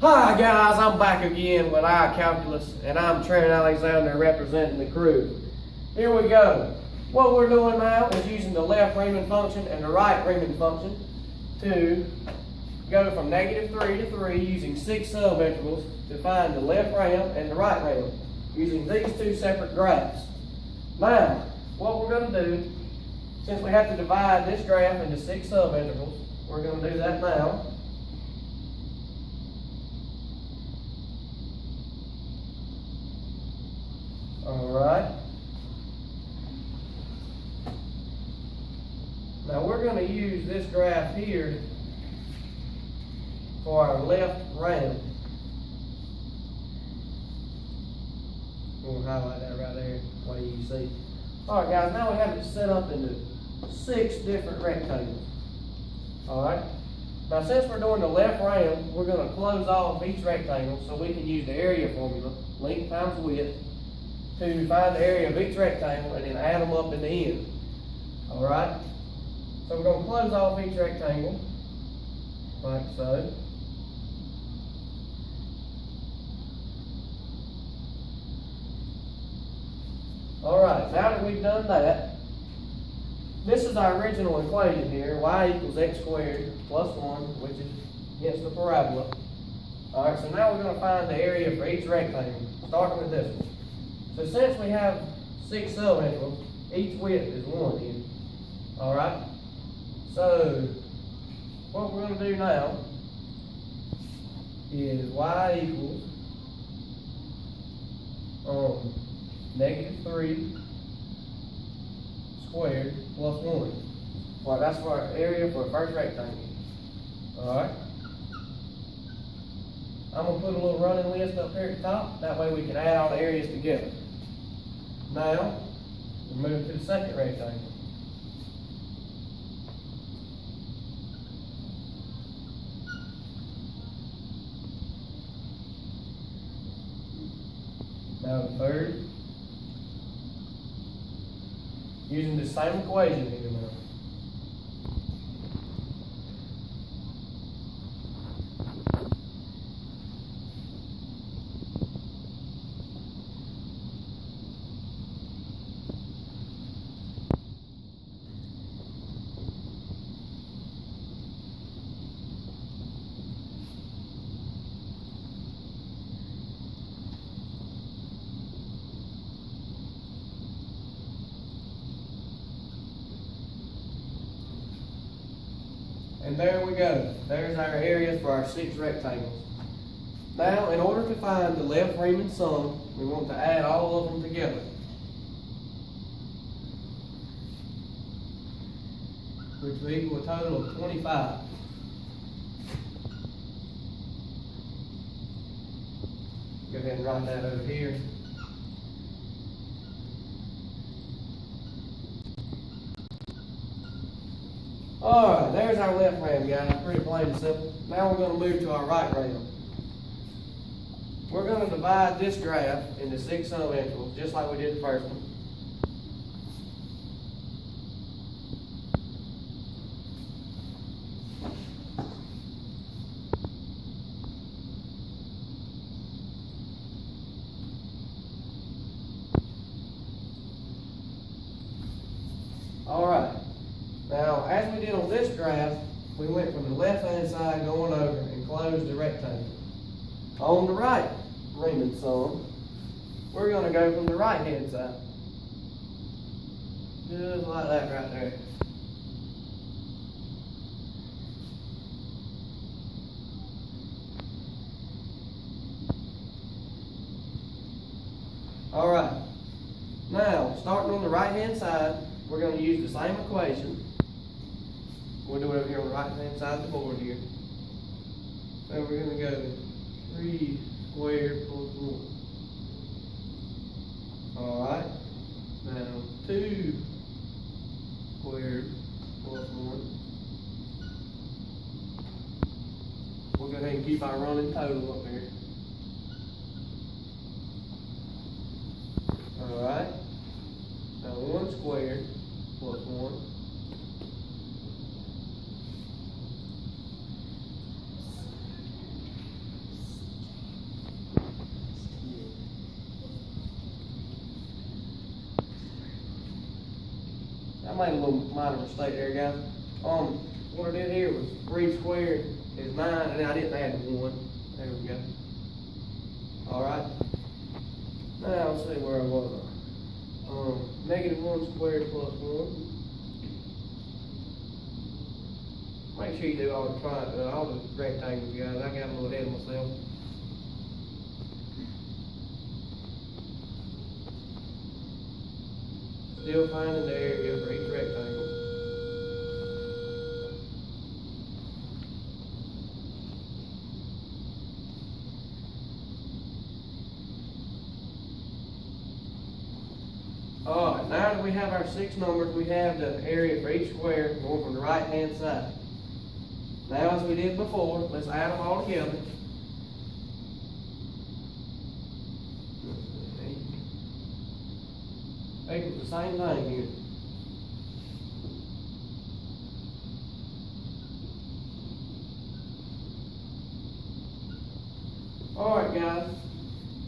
Hi guys, I'm back again with iCalculus, and I'm Trent Alexander representing the crew. Here we go. What we're doing now is using the left Riemann function and the right Riemann function to go from -3 to 3 using 6 subintervals to find the left ram and the right ram using these two separate graphs. Now, what we're going to do, since we have to divide this graph into 6 subintervals, we're going to do that now. Alright. Now we're going to use this graph here for our left ram. We'll highlight that right there, the way you can see. Alright guys, now we have it set up into 6 different rectangles. Alright. Now since we're doing the left ram, we're going to close off each rectangle so we can use the area formula, length times width, to find the area of each rectangle and then add them up in the end. Alright? So we're going to close off each rectangle, like so. Alright, now that we've done that, this is our original equation here, y equals x squared plus 1, which is against the parabola. Alright, so now we're going to find the area for each rectangle, starting with this one. So since we have 6 subintervals, each width is 1 here. Alright? So what we're going to do now is y equals -3 squared plus 1. Well, that's for our area for the first rectangle. Alright? I'm going to put a little running list up here at the top. That way we can add all the areas together. Now, we move to the second rectangle. Now the third. Using the same equation here now. And there we go. There's our areas for our 6 rectangles. Now, in order to find the left Riemann sum, we want to add all of them together. Which will equal a total of 25. Go ahead and write that over here. Alright, there's our left ram, guys. Pretty plain and simple. Now we're going to move to our right ram. We're going to divide this graph into 6 subintervals, just like we did the first one. Alright. Now, as we did on this graph, we went from the left-hand side going over and closed the rectangle. On the right Riemann sum, we're going to go from the right-hand side. Just like that right there. Alright. Now, starting on the right-hand side, we're going to use the same equation. We'll do it over here on the right-hand side of the board here. So we're going to go 3 squared plus 1. Alright. Now 2 squared plus 1. We'll go ahead and keep our running total up here. Alright. Now 1 squared plus 1. made a little minor mistake there, guys. What I did here was 3 squared is 9, and I didn't add the 1. There we go. Alright. Now let's see where I was. Negative 1 squared plus 1. Make sure you do all the rectangles, guys. I got a little ahead of myself. Still finding the area for each rectangle. Alright, now that we have our 6 numbers, we have the area for each square going from the right hand side. Now, as we did before, let's add them all together. Equals the same thing here. Alright guys,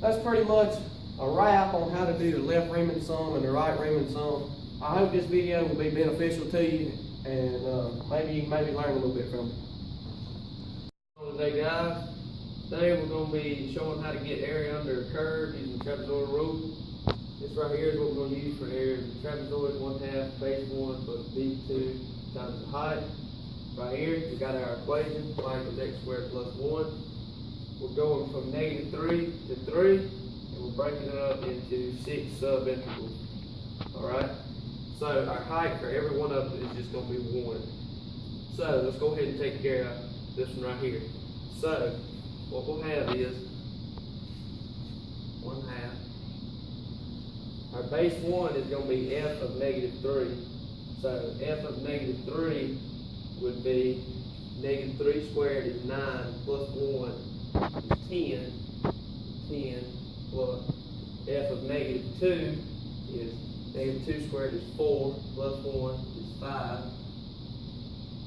that's pretty much a wrap on how to do the left Riemann sum and the right Riemann sum. I hope this video will be beneficial to you, and maybe you can learn a little bit from it. Today guys, today we're going to be showing how to get area under a curve using trapezoidal rule. This right here is what we're going to use for area of the trapezoid, 1/2 base 1 plus b2 times the height. Right here, we got our equation, y equals x squared plus 1. We're going from negative 3 to 3, and we're breaking it up into 6 sub-intervals. Alright? So our height for every one of them is just going to be 1. So let's go ahead and take care of this one right here. So what we'll have is 1/2. Our base 1 is going to be f of negative 3. So f of negative 3 would be negative 3 squared is 9 plus 1 is 10. 10 plus f of negative 2 is negative 2 squared is 4 plus 1 is 5.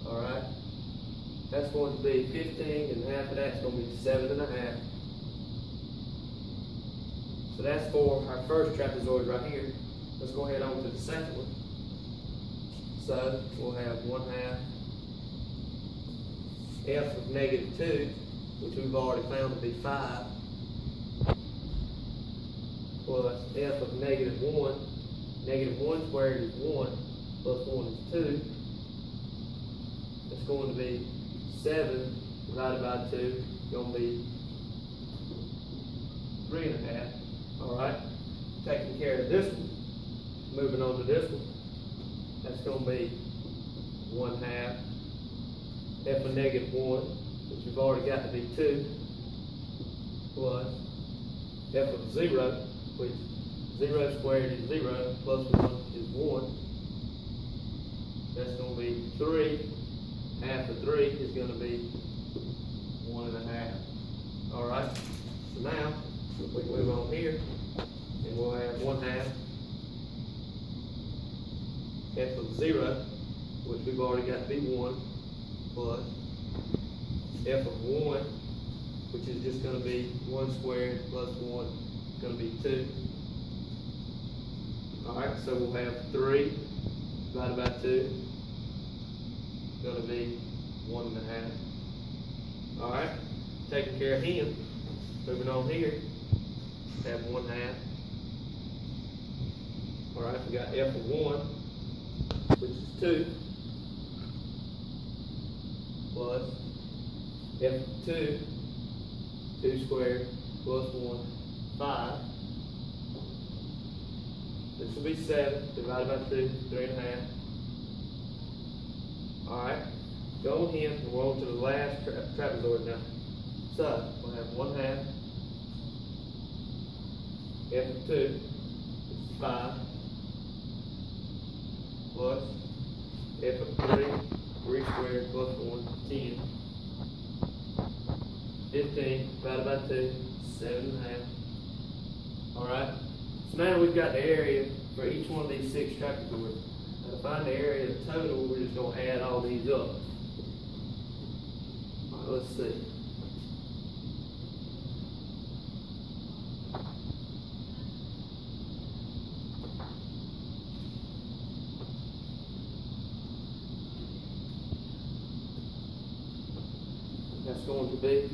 Alright? That's going to be 15, and half of that's going to be 7.5. So that's for our first trapezoid right here. Let's go ahead on to the second one. So we'll have 1/2 f of negative 2, which we've already found to be 5, plus f of negative 1. Negative 1 squared is 1, plus 1 is 2. It's going to be 7 divided by 2, going to be 3.5. Alright, taking care of this one, moving on to this one, that's going to be 1/2 f of negative 1, which we've already got to be 2, plus f of 0, which 0 squared is 0, plus 1 is 1. That's going to be 3. Half of 3 is going to be 1.5. Alright, so now we can move on here, and we'll have 1/2 f of 0, which we've already got to be 1, plus f of 1, which is just going to be 1 squared plus 1 is going to be 2. Alright, so we'll have 3 divided by 2. Going to be 1.5. Alright, taking care of him. Moving on here, have 1/2. Alright, we got f of 1, which is 2, plus f of 2, 2 squared plus 1, 5. This will be 7 divided by 2, 3.5. Alright, go ahead and we're on to the last trapezoid now. So, we'll have 1/2 f of 2, which is 5, plus f of 3, 3 squared plus 1, 10. 15 divided by 2, 7.5. Alright, so now we've got the area for each one of these 6 trapezoids. Now to find the area of the total, we're just going to add all these up. Alright, let's see. That's going to be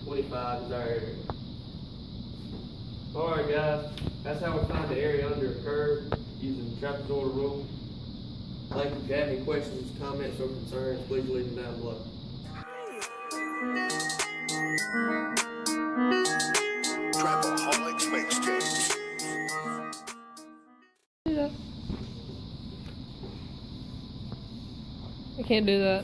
25 is our area. Alright guys, that's how we find the area under a curve using the trapezoidal rule. Thank you. If you have any questions, comments, or concerns, please leave them down below. Trapaholics Mixtapes. I can't do that.